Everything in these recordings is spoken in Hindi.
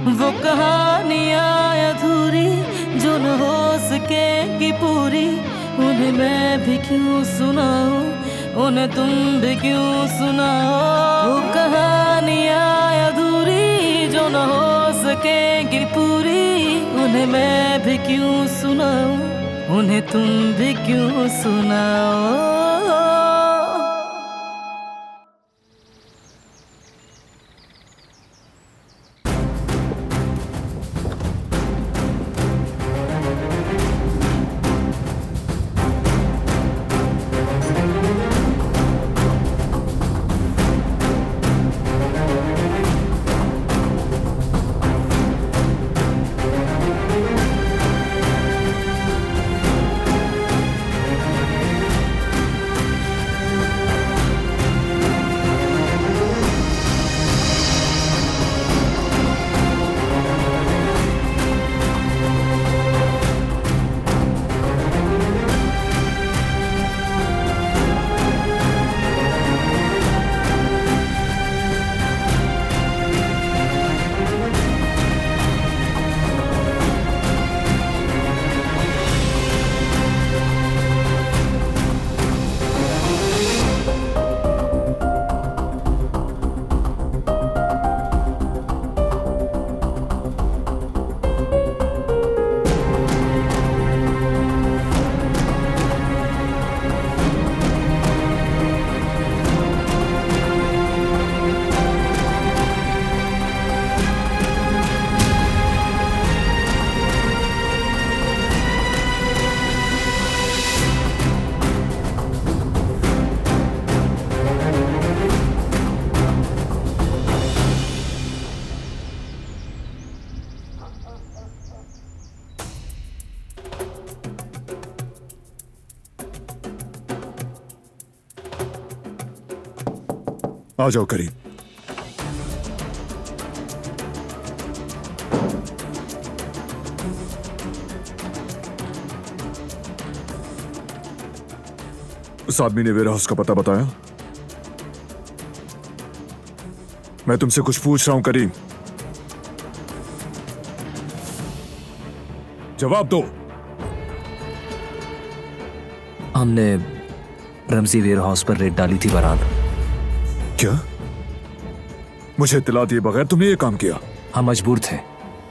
वो कहानियाँ अधूरी जो न हो सकेगी पूरी, उन्हें मैं भी क्यों सुनाऊं, उन्हें तुम भी क्यों सुनाओ। वो कहानियाँ अधूरी जो न हो सकेगी पूरी, उन्हें मैं भी क्यों सुनाऊं, उन्हें तुम भी क्यों सुनाओ। आ जाओ करीम। उस आदमी ने वेयर हाउस का पता बताया? मैं तुमसे कुछ पूछ रहा हूं करीम, जवाब दो। हमने रमजी वेयर हाउस पर रेड डाली थी बरान। क्या? मुझे इत्तला दिए बगैर तुमने ये काम किया? हम मजबूर थे,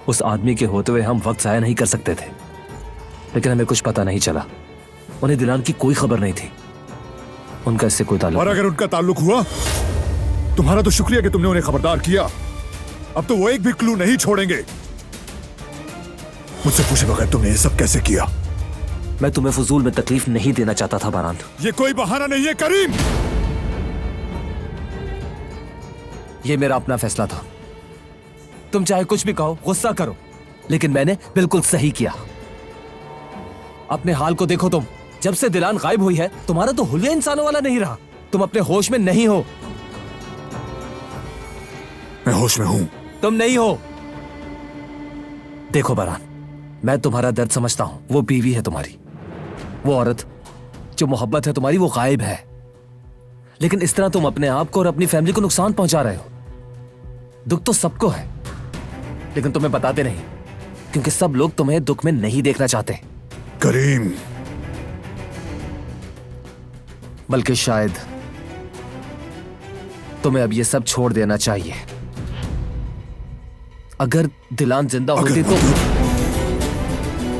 उस आदमी के होते हुए हम वक्त जाया नहीं कर सकते थे, लेकिन हमें कुछ पता नहीं चला। उन्हें दिलान की कोई खबर नहीं थी, उनका इससे कोई ताल्लुक। और अगर उनका ताल्लुक हुआ, तुम्हारा तो शुक्रिया कि तुमने उन्हें खबरदार किया। अब तो वो एक भी क्लू नहीं छोड़ेंगे। मुझसे पूछे बगैर तुमने ये सब कैसे किया? मैं तुम्हें फजूल में तकलीफ नहीं देना चाहता था बारान। ये कोई बहाना नहीं है करीम। ये मेरा अपना फैसला था। तुम चाहे कुछ भी कहो, गुस्सा करो, लेकिन मैंने बिल्कुल सही किया। अपने हाल को देखो तुम। जब से दिलान गायब हुई है, तुम्हारा तो हुलिया इंसानों वाला नहीं रहा। तुम अपने होश में नहीं हो। मैं होश में हूं। तुम नहीं हो। देखो बारान, मैं तुम्हारा दर्द समझता हूं। वो बीवी है तुम्हारी, वो औरत जो मोहब्बत है तुम्हारी, वो गायब है। लेकिन इस तरह तुम अपने आप को और अपनी फैमिली को नुकसान पहुंचा रहे हो। दुख तो सबको है, लेकिन तुम्हें बताते नहीं, क्योंकि सब लोग तुम्हें दुख में नहीं देखना चाहते। करीम, बल्कि शायद तुम्हें अब ये सब छोड़ देना चाहिए। अगर दिलान जिंदा होती तो।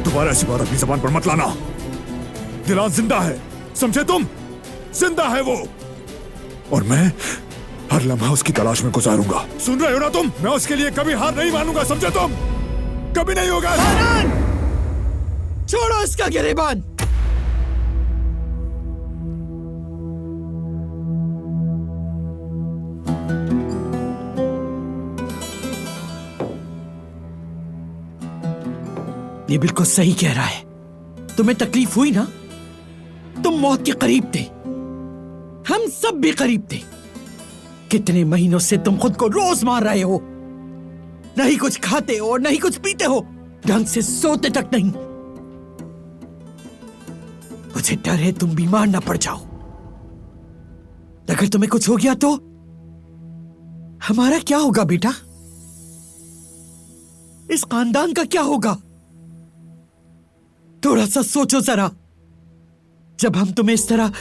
दोबारा ऐसी बात अपनी जबान पर मत लाना। दिलान जिंदा है, समझे तुम? जिंदा है वो, और मैं हर लम्हा उसकी तलाश में गुजारूंगा। सुन रहे हो ना तुम? मैं उसके लिए कभी हार नहीं मानूंगा, समझे तुम? कभी नहीं होगा। छोड़ो इसका गिरेबान। ये बिल्कुल सही कह रहा है। तुम्हें तकलीफ हुई ना? तुम मौत के करीब थे, हम सब भी करीब थे। कितने महीनों से तुम खुद को रोज मार रहे हो। नहीं कुछ खाते हो, नहीं कुछ पीते हो, ढंग से सोते तक नहीं। मुझे डर है तुम बीमार ना पड़ जाओ। अगर तुम्हें कुछ हो गया तो हमारा क्या होगा बेटा? इस खानदान का क्या होगा? थोड़ा सा सोचो जरा। जब हम तुम्हें इस तरह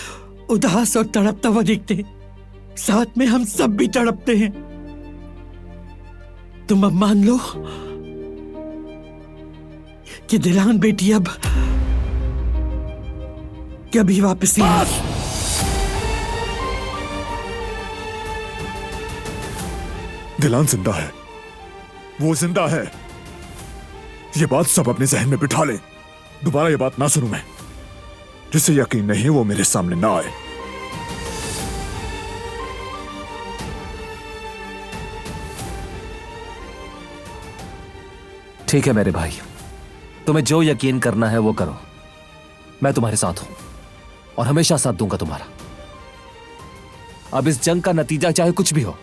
उदास और तड़पता हुआ देखते हैं, साथ में हम सब भी तड़पते हैं। तुम अब मान लो कि दिलान बेटी अब कभी वापस नहीं आएगी। दिलान जिंदा है, वो जिंदा है। ये बात सब अपने जहन में बिठा ले। दोबारा ये बात ना सुनूं मैं। जिसे यकीन नहीं है वो मेरे सामने ना आए। ठीक है मेरे भाई, तुम्हें जो यकीन करना है वो करो। मैं तुम्हारे साथ हूं और हमेशा साथ दूंगा तुम्हारा। अब इस जंग का नतीजा चाहे कुछ भी हो,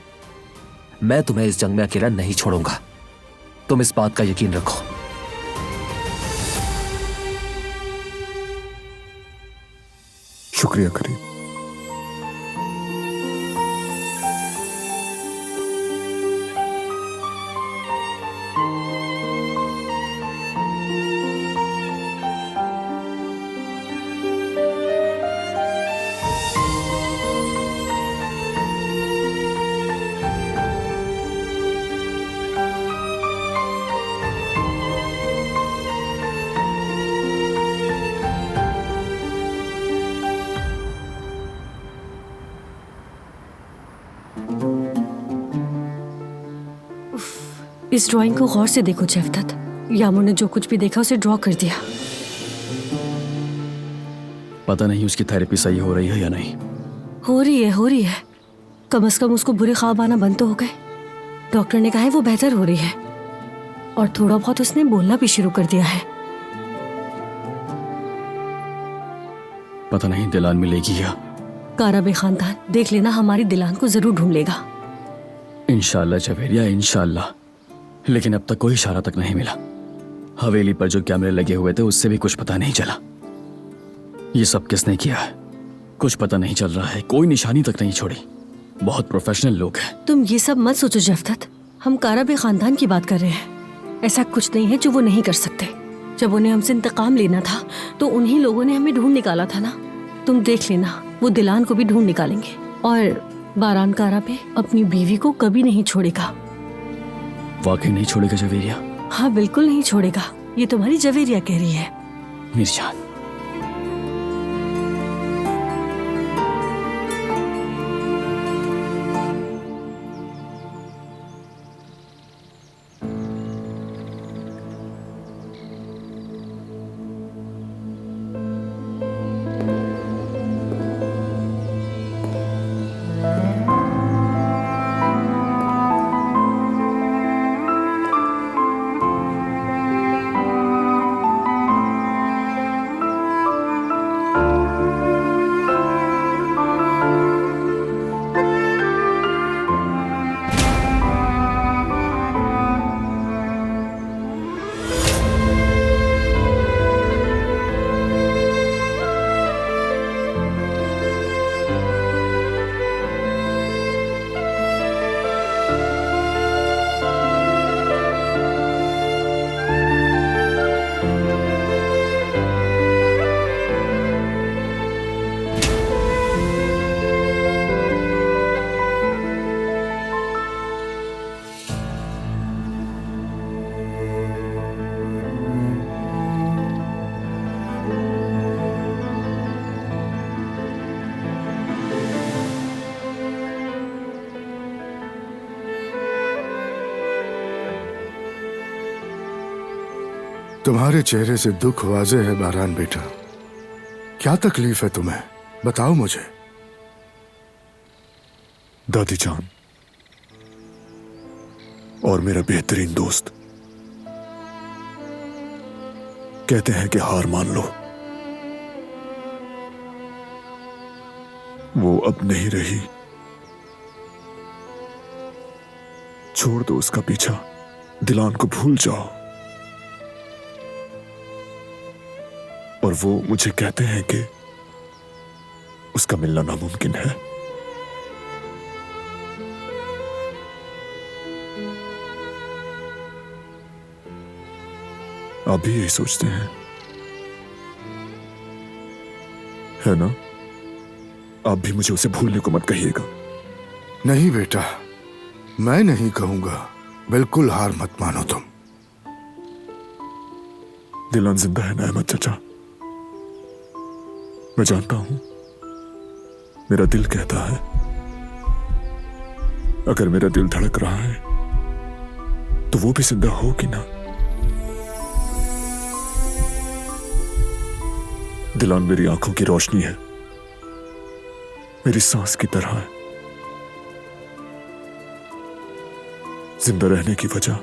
मैं तुम्हें इस जंग में अकेला नहीं छोड़ूंगा। तुम इस बात का यकीन रखो। शुक्रिया करीम। इस ड्राइंग को गौर से देखो जफदत। यामू ने जो कुछ भी देखा उसे ड्रॉ कर दिया। पता नहीं उसकी थेरेपी सही हो रही है या नहीं। हो रही है। कम से कम उसको बुरे ख्वाब आना बंद तो हो गए। डॉक्टर ने कहा है वो बेहतर हो रही है और थोड़ा बहुत उसने बोलना भी शुरू कर दिया है। पता नहीं दिलान मिलेगी या। काराबे खानदान देख लेना, हमारी दिलान को जरूर ढूंढ लेगा। इंशाल्लाह जवेरिया, इंशाल्लाह। लेकिन अब तक कोई इशारा तक नहीं मिला। हवेली पर जो कैमरे लगे हुए थे उससे भी कुछ पता नहीं चला। ये सब किसने किया है कुछ पता नहीं चल रहा है। कोई निशानी तक नहीं छोड़ी। बहुत प्रोफेशनल लोग हैं। तुम ये सब मत सोचो जफदत, हम काराबे खानदान की बात कर रहे हैं। ऐसा कुछ नहीं है जो वो नहीं कर सकते। जब उन्हें हमसे इंतकाम लेना था तो उन्हीं लोगों ने हमें ढूंढ निकाला था ना। तुम देख लेना, वो दिलान को भी ढूंढ निकालेंगे और बारान काराबे अपनी बीवी को कभी नहीं छोड़ेगा। वाकई नहीं छोड़ेगा जवेरिया? हाँ बिल्कुल नहीं छोड़ेगा। ये तुम्हारी जवेरिया कह रही है। मेरी जान। तुम्हारे चेहरे से दुख वाजे है बारान बेटा। क्या तकलीफ है तुम्हें, बताओ मुझे। दादी जान और मेरा बेहतरीन दोस्त कहते हैं कि हार मान लो। वो अब नहीं रही। छोड़ दो उसका पीछा, दिलान को भूल जाओ। और वो मुझे कहते हैं कि उसका मिलना नामुमकिन है। आप भी यही सोचते हैं, है ना? आप भी मुझे उसे भूलने को मत कहिएगा। नहीं बेटा, मैं नहीं कहूंगा। बिल्कुल हार मत मानो तुम। दिलान जिंदा है ना अहमद चाचा? मैं जानता हूं, मेरा दिल कहता है, अगर मेरा दिल धड़क रहा है तो वो भी जिंदा होगी ना। दिलान मेरी आंखों की रोशनी है, मेरी सांस की तरह है, जिंदा रहने की वजह।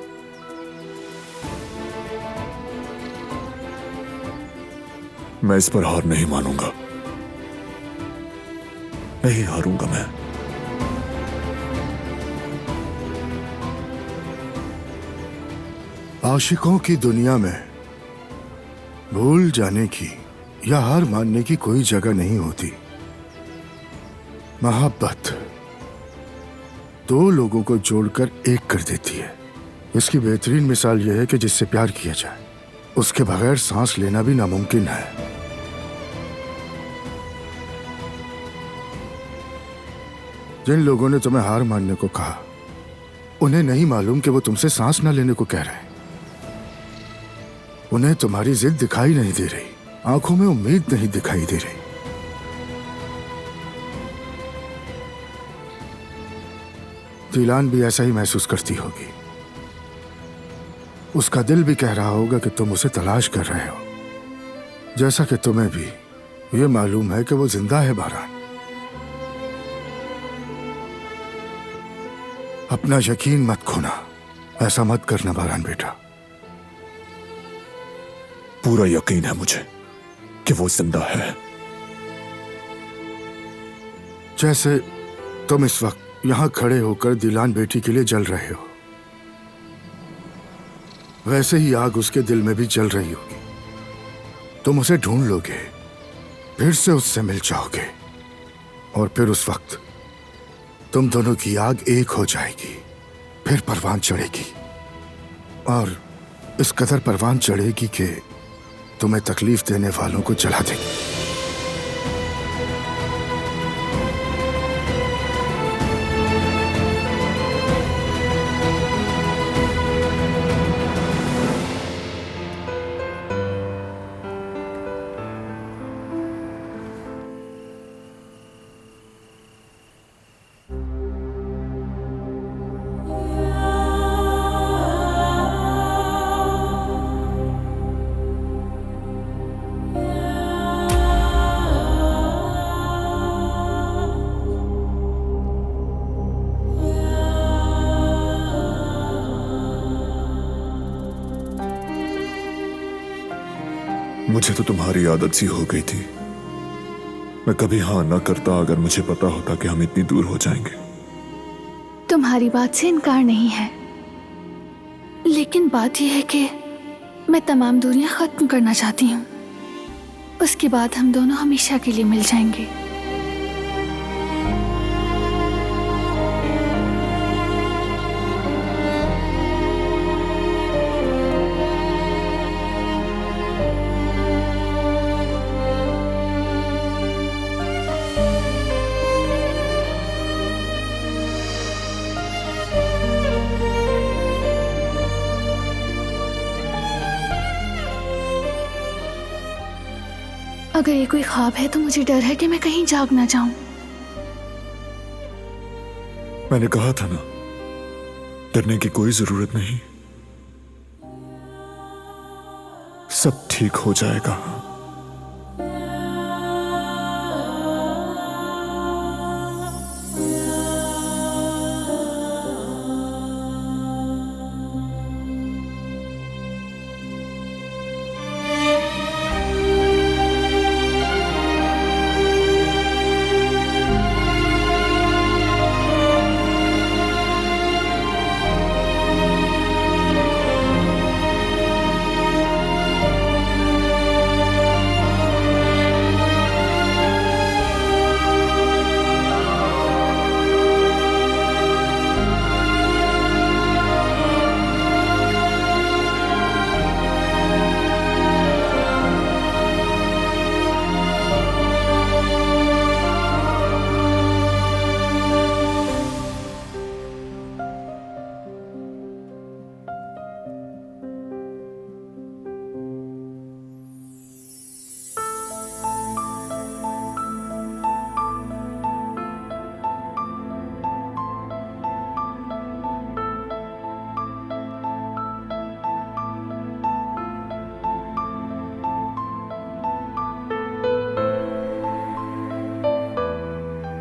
मैं इस पर हार नहीं मानूंगा, नहीं हारूंगा मैं। आशिकों की दुनिया में भूल जाने की या हार मानने की कोई जगह नहीं होती। मोहब्बत दो लोगों को जोड़कर एक कर देती है। इसकी बेहतरीन मिसाल यह है कि जिससे प्यार किया जाए उसके बगैर सांस लेना भी नामुमकिन है। जिन लोगों ने तुम्हें हार मानने को कहा, उन्हें नहीं मालूम कि वो तुमसे सांस ना लेने को कह रहे हैं। उन्हें तुम्हारी जिद दिखाई नहीं दे रही, आंखों में उम्मीद नहीं दिखाई दे रही। दिलान भी ऐसा ही महसूस करती होगी। उसका दिल भी कह रहा होगा कि तुम उसे तलाश कर रहे हो, जैसा कि तुम्हें भी ये मालूम है कि वो जिंदा है। बारान, अपना यकीन मत खोना, ऐसा मत करना बारान बेटा। पूरा यकीन है मुझे कि वो जिंदा है। जैसे तुम इस वक्त यहां खड़े होकर दिलान बेटी के लिए जल रहे हो, वैसे ही आग उसके दिल में भी जल रही होगी। तुम उसे ढूंढ लोगे, फिर से उससे मिल जाओगे, और फिर उस वक्त तुम दोनों की आग एक हो जाएगी। फिर परवान चढ़ेगी, और इस कदर परवान चढ़ेगी कि तुम्हें तकलीफ देने वालों को जला देगी। मुझे तो तुम्हारी आदत सी हो गई थी। मैं कभी हाँ ना करता अगर मुझे पता होता कि हम इतनी दूर हो जाएंगे। तुम्हारी बात से इनकार नहीं है, लेकिन बात यह है कि मैं तमाम दूरियां खत्म करना चाहती हूँ। उसके बाद हम दोनों हमेशा के लिए मिल जाएंगे। अगर ये कोई ख्वाब है तो मुझे डर है कि मैं कहीं जाग ना जाऊं। मैंने कहा था ना, डरने की कोई जरूरत नहीं, सब ठीक हो जाएगा।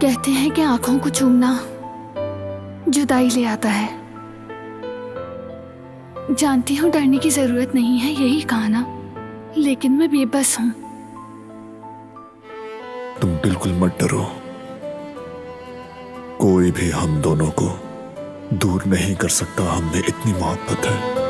कहते हैं कि आंखों को चूमना जुदाई ले आता है। जानती हूँ डरने की जरूरत नहीं है, यही कहा ना, लेकिन मैं बेबस हूँ। तुम बिल्कुल मत डरो, कोई भी हम दोनों को दूर नहीं कर सकता। हम में इतनी मोहब्बत है।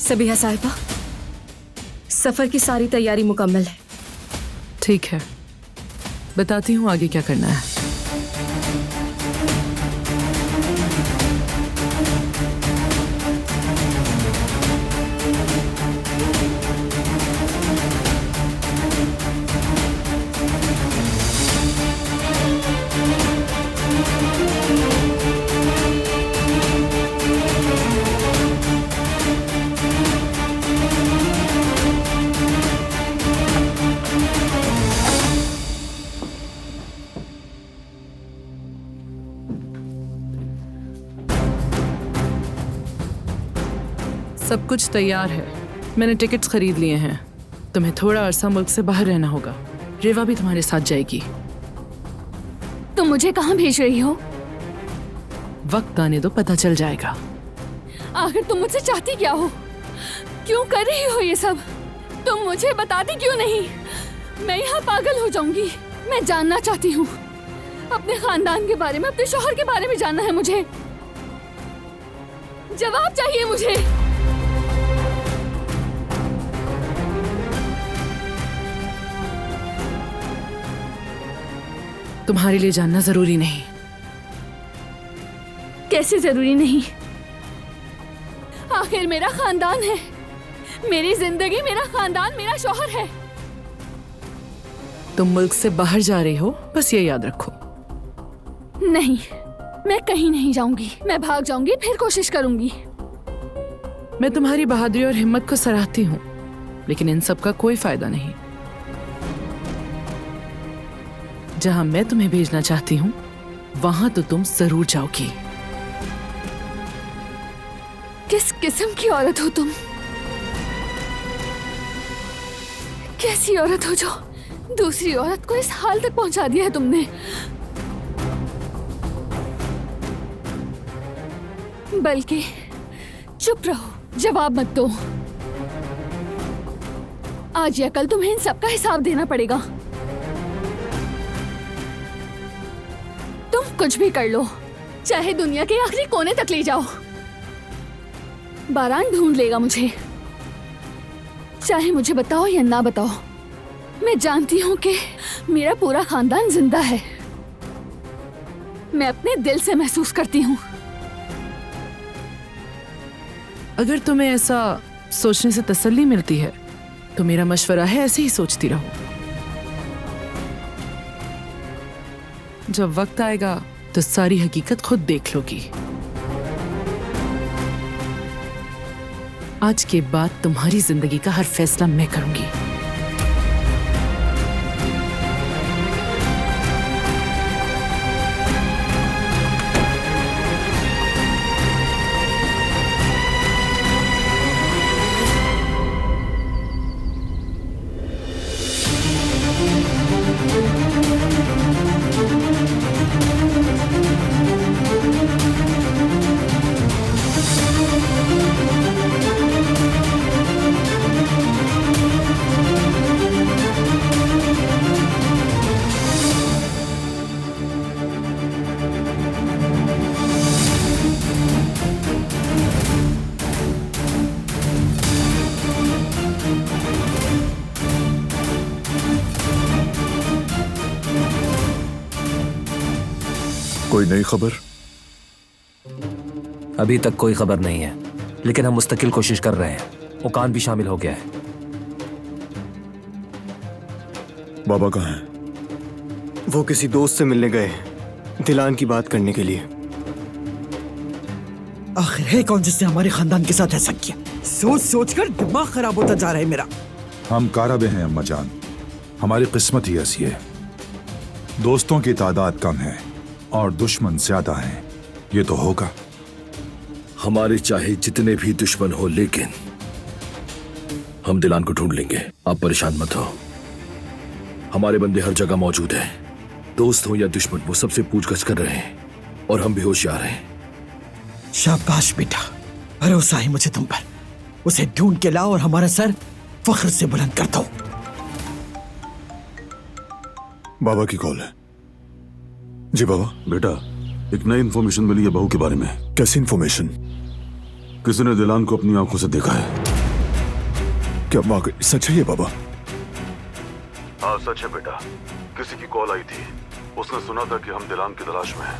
सबीहा साहिबा, सफर की सारी तैयारी मुकम्मल है। ठीक है, बताती हूँ आगे क्या करना है। सब कुछ तैयार है, मैंने टिकट्स खरीद लिए हैं। तुम्हें थोड़ा अरसा मुल्क से बाहर रहना होगा। रेवा भी तुम्हारे साथ जाएगी। तुम मुझे कहाँ भेज रही हो? वक्त आने दो, पता चल जाएगा। आखिर तुम मुझसे चाहती क्या हो? क्यों कर रही हो ये सब? तुम मुझे बताती क्यों नहीं? मैं यहाँ पागल हो जाऊंगी। मैं जानना चाहती हूँ अपने खानदान के बारे में, अपने शौहर के बारे में जानना है मुझे। जवाब चाहिए मुझे। तुम्हारे लिए जानना जरूरी नहीं। कैसे जरूरी नहीं? आखिर मेरा खानदान है, मेरी जिंदगी, मेरा खानदान, मेरा शौहर है। तुम मुल्क से बाहर जा रही हो, बस ये याद रखो। नहीं, मैं कहीं नहीं जाऊंगी। मैं भाग जाऊंगी, फिर कोशिश करूंगी। मैं तुम्हारी बहादुरी और हिम्मत को सराहती हूँ, लेकिन इन सब का कोई फायदा नहीं। जहां मैं तुम्हें भेजना चाहती हूँ, वहां तो तुम जरूर जाओगी। किस किस्म की औरत हो तुम? कैसी औरत हो जो दूसरी औरत को इस हाल तक पहुंचा दिया है तुमने? बल्कि चुप रहो, जवाब मत दो। आज या कल तुम्हें इन सबका हिसाब देना पड़ेगा। तुम कुछ भी कर लो, चाहे दुनिया के आखिरी कोने तक ले जाओ, बारान ढूंढ लेगा मुझे। चाहे मुझे बताओ या ना बताओ, मैं जानती हूँ कि मेरा पूरा खानदान जिंदा है। मैं अपने दिल से महसूस करती हूँ। अगर तुम्हें ऐसा सोचने से तसल्ली मिलती है तो मेरा मशवरा है ऐसे ही सोचती रहो। जब वक्त आएगा तो सारी हकीकत खुद देख लोगी। आज के बाद तुम्हारी जिंदगी का हर फैसला मैं करूंगी। कोई नई खबर? अभी तक कोई खबर नहीं है, लेकिन हम मुस्तकिल कोशिश कर रहे हैं। ओकान भी शामिल हो गया है। बाबा कहाँ हैं? वो किसी दोस्त से मिलने गए, दिलान की बात करने के लिए। आखिर है कौन जिसने हमारे खानदान के साथ ऐसा किया? सोच सोच कर दिमाग खराब होता जा रहा है मेरा। हम काराबे हैं अम्मा जान, हमारी किस्मत ही ऐसी है। दोस्तों की तादाद कम है और दुश्मन ज्यादा हैं, ये तो होगा। हमारे चाहे जितने भी दुश्मन हो, लेकिन हम दिलान को ढूंढ लेंगे। आप परेशान मत हो, हमारे बंदे हर जगह मौजूद हैं। दोस्त हो या दुश्मन, वो सबसे पूछगछ कर रहे हैं और हम भी होशियार हैं। शाबाश बेटा, भरोसा है मुझे तुम पर। उसे ढूंढ के लाओ और हमारा सर फख्र से बुलंद कर दो। बाबा की कॉल है। जी बाबा। बेटा, एक नई इन्फॉर्मेशन मिली है बहू के बारे में। कैसी इन्फॉर्मेशन? किसी ने दिलान को अपनी आंखों से देखा है। क्या वाकई सच है ये बाबा? हाँ सच है बेटा, किसी की कॉल आई थी। उसने सुना था कि हम दिलान की तलाश में हैं।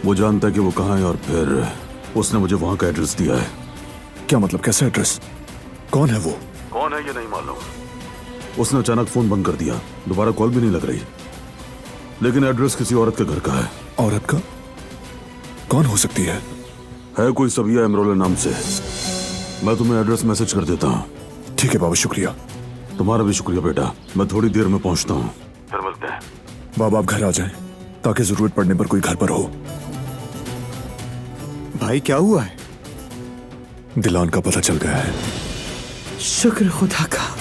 वो जानता है कि वो कहाँ है और फिर उसने मुझे वहां का एड्रेस दिया है। क्या मतलब, कैसा एड्रेस? कौन है वो? कौन है ये नहीं मालूम। उसने अचानक फोन बंद कर दिया, दोबारा कॉल भी नहीं लग रही। लेकिन एड्रेस किसी औरत के घर का है। औरत का? कौन हो सकती है? है कोई सबिया इमरोला नाम से। मैं तुम्हें एड्रेस मैसेज कर देता हूँ। ठीक है बाबा, शुक्रिया। तुम्हारा भी शुक्रिया बेटा, मैं थोड़ी देर में पहुंचता हूँ, फिर मिलते हैं। बाबा आप घर आ जाएं, ताकि जरूरत पड़ने पर कोई घर पर हो। भाई क्या हुआ है? दिलान का पता चल गया है। शुक्र खुदा का।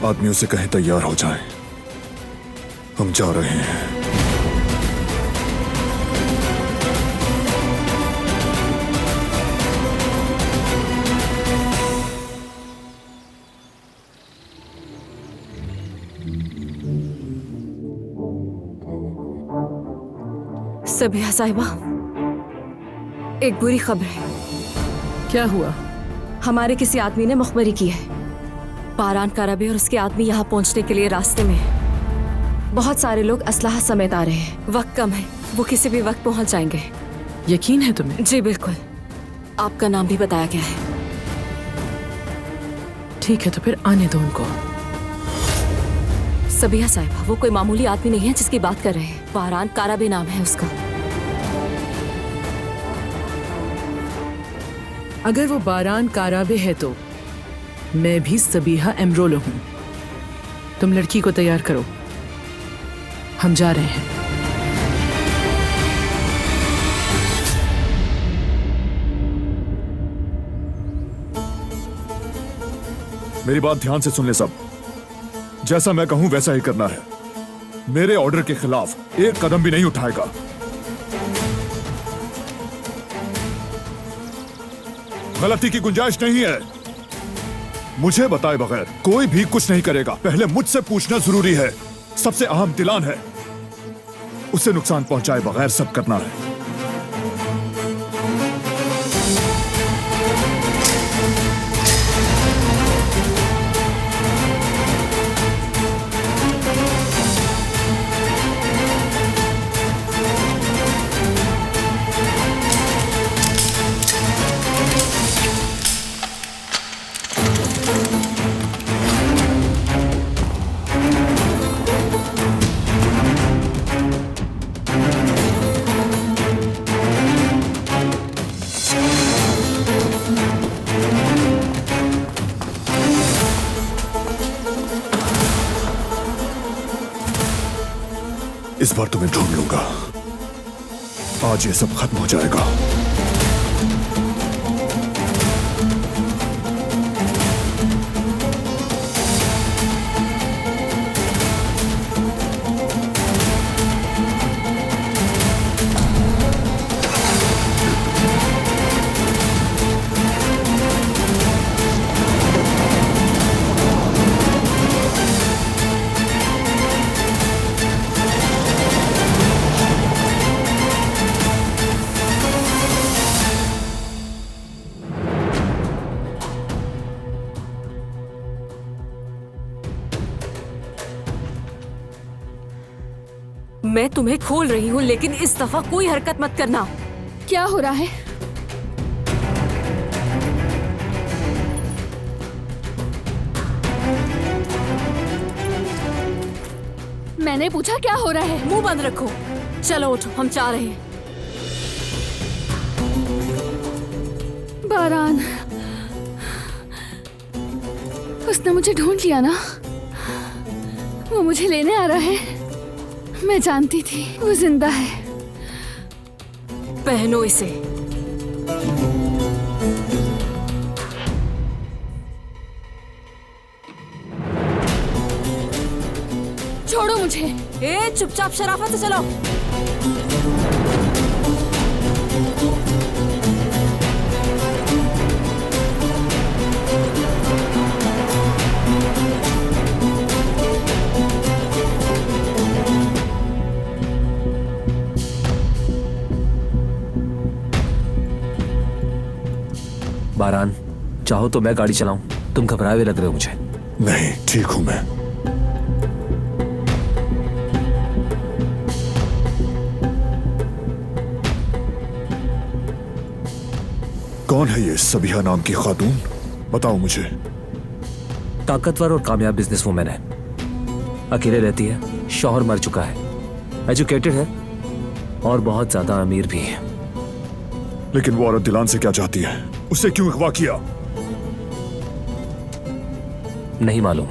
आदमियों से कहें तैयार हो जाएं, हम जा रहे हैं। सबिया साहिबा, एक बुरी खबर है। क्या हुआ? हमारे किसी आदमी ने मुखबरी की है। बारान काराबे और उसके आदमी यहाँ पहुँचने के लिए रास्ते में हैं। बहुत सारे लोग असलाह समेत आ रहे हैं। वक्त कम है, वो किसी भी वक्त पहुँच जाएंगे। यकीन है तुम्हें? जी बिल्कुल, आपका नाम भी बताया गया है। ठीक है, तो फिर आने दो उनको। सबिया साहिबा, वो कोई मामूली आदमी नहीं है जिसकी बात कर रहे हैं। बारान काराबे नाम है उसका। अगर वो बारान काराबे है तो मैं भी सबीहा एमरोलो हूं। तुम लड़की को तैयार करो, हम जा रहे हैं। मेरी बात ध्यान से सुन ले सब। जैसा मैं कहूं वैसा ही करना है। मेरे ऑर्डर के खिलाफ एक कदम भी नहीं उठाएगा। गलती की गुंजाइश नहीं है। मुझे बताए बगैर कोई भी कुछ नहीं करेगा। पहले मुझसे पूछना जरूरी है। सबसे अहम दिलान है, उसे नुकसान पहुंचाए बगैर सब करना है। इस बार तुम्हें ढूंढ लूंगा। आज ये सब खत्म हो जाएगा। मैं तुम्हें खोल रही हूँ, लेकिन इस दफा कोई हरकत मत करना। क्या हो रहा है? मैंने पूछा क्या हो रहा है? मुंह बंद रखो। चलो उठो, हम जा रहे हैं। बारान, उसने मुझे ढूंढ लिया ना। वो मुझे लेने आ रहा है। मैं जानती थी वो जिंदा है। पहनो इसे। छोड़ो मुझे। ए, चुपचाप शराफत से चलो। बारान, चाहो तो मैं गाड़ी चलाऊं। तुम घबराए हुए लग रहे हो मुझे। नहीं, ठीक हूं मैं। कौन है ये सबिहा नाम की खातून? बताओ मुझे। ताकतवर और कामयाब बिजनेसवुमन है। अकेले रहती है, शौहर मर चुका है, एजुकेटेड है और बहुत ज्यादा अमीर भी है। लेकिन वो औरत दिलान से क्या चाहती है? उसे क्यों अगवा किया? नहीं मालूम।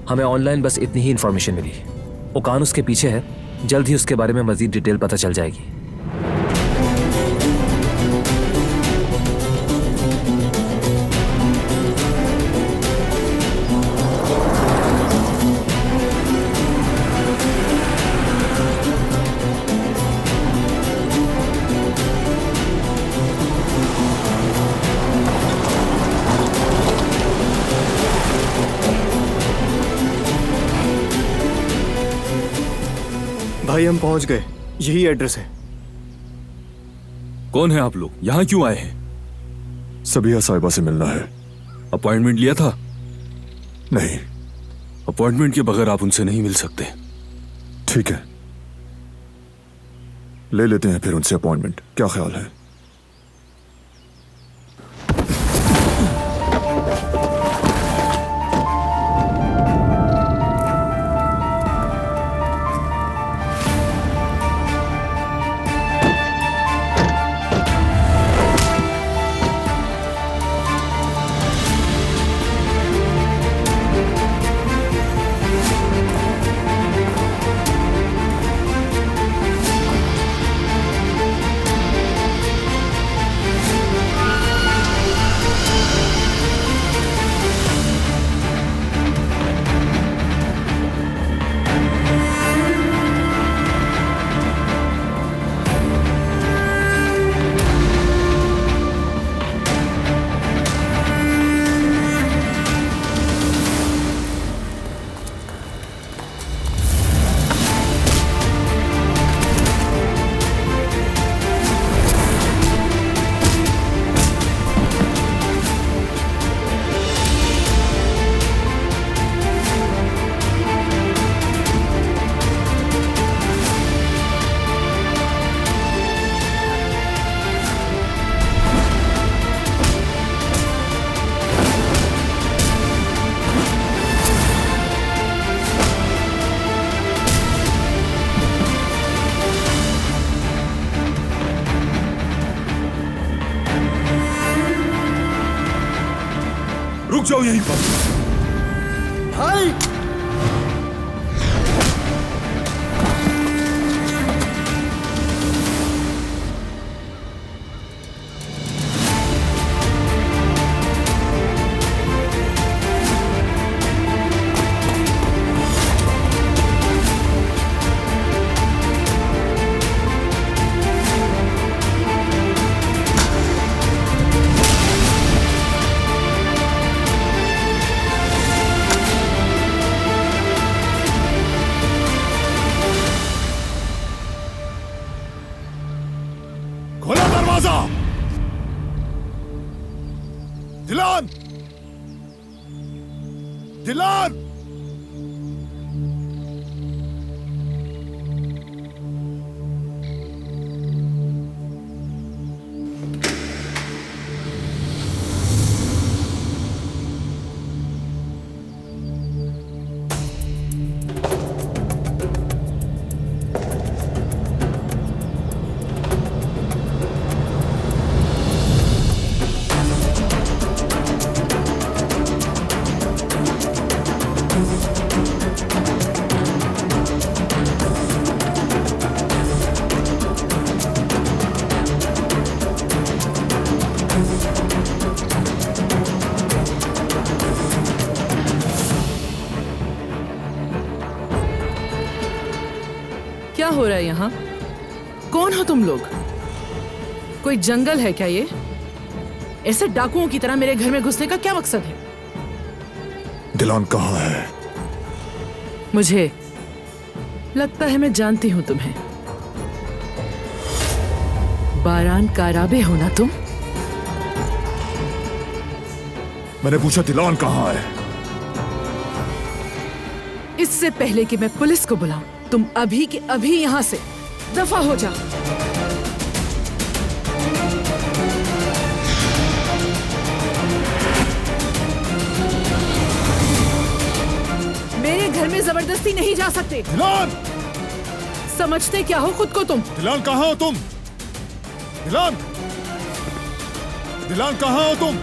हमें ऑनलाइन बस इतनी ही इंफॉर्मेशन मिली। ओकान उसके पीछे है। जल्द ही उसके बारे में मजीद डिटेल पता चल जाएगी। भाई हम पहुंच गए, यही एड्रेस है। कौन है आप लोग? यहाँ क्यों आए हैं? सबिहा साहिबा से मिलना है। अपॉइंटमेंट लिया था? नहीं। अपॉइंटमेंट के बगैर आप उनसे नहीं मिल सकते। ठीक है, ले लेते हैं फिर उनसे अपॉइंटमेंट। क्या ख्याल है? रुक जाओ यहीं पर। भाई खोला दरवाजा। दिलान, दिलान। क्या हो रहा है यहाँ? कौन हो तुम लोग? कोई जंगल है क्या ये? ऐसे डाकुओं की तरह मेरे घर में घुसने का क्या मकसद है? दिलान कहाँ है? मुझे लगता है मैं जानती हूं तुम्हें। बारान काराबे हो ना तुम? मैंने पूछा दिलान कहाँ है? इससे पहले कि मैं पुलिस को बुलाऊं, तुम अभी के अभी यहां से दफा हो जाओ। मेरे घर में जबरदस्ती नहीं जा सकते। दिलान! समझते क्या हो खुद को तुम? दिलान कहाँ हो तुम? दिलान! दिलान कहाँ हो तुम?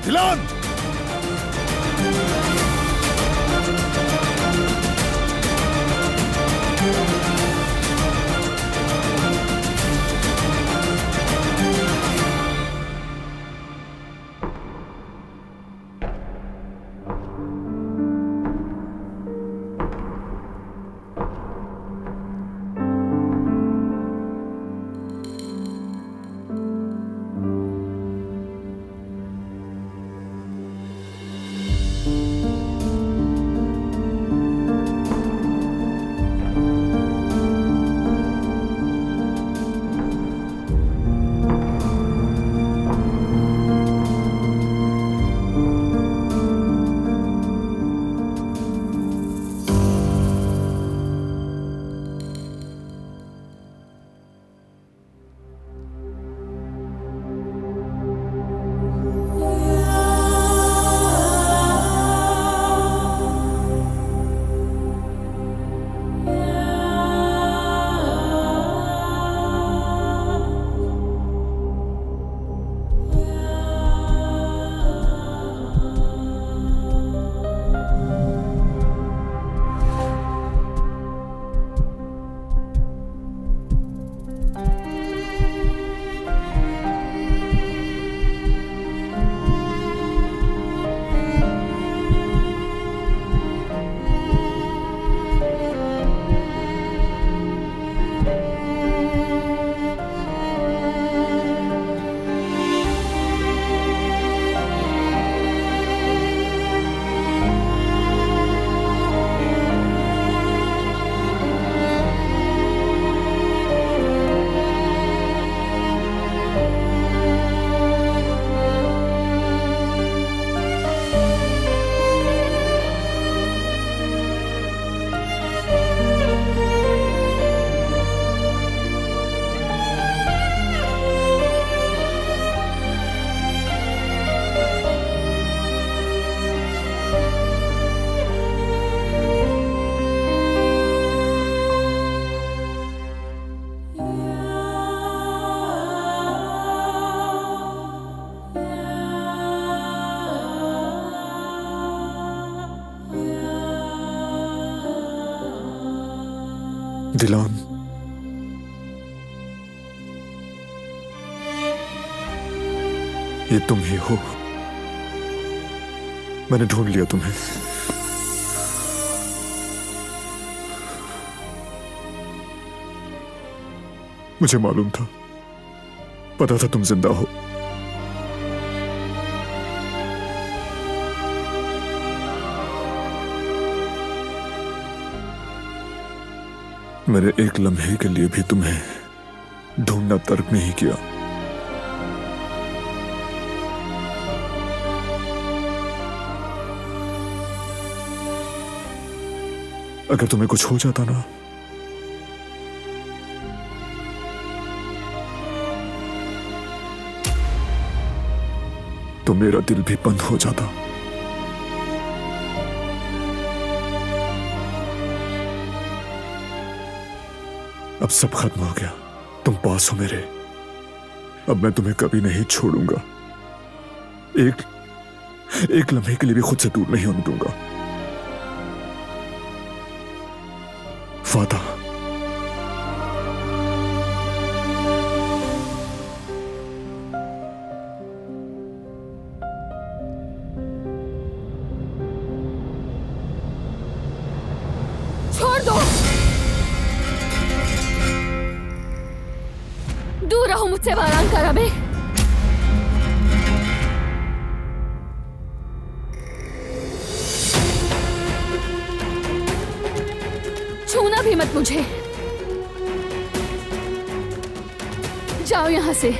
दिलान! दिलान, ये तुम ही हो। मैंने ढूंढ लिया तुम्हें। मुझे मालूम था, पता था तुम जिंदा हो। मैंने एक लम्हे के लिए भी तुम्हें ढूंढना तर्क नहीं किया। अगर तुम्हें कुछ हो जाता ना, तो मेरा दिल भी बंद हो जाता। अब सब खत्म हो गया, तुम पास हो मेरे। अब मैं तुम्हें कभी नहीं छोड़ूंगा, एक लम्हे के लिए भी खुद से दूर नहीं होने दूंगा। वादा। छोड़ दो, दूर रहो मुझसे बारान कराबे। छूना भी मत मुझे। जाओ यहां से।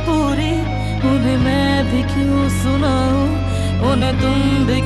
पूरी उन्हें मैं भी क्यों सुनाऊं, उन्हें तुम भी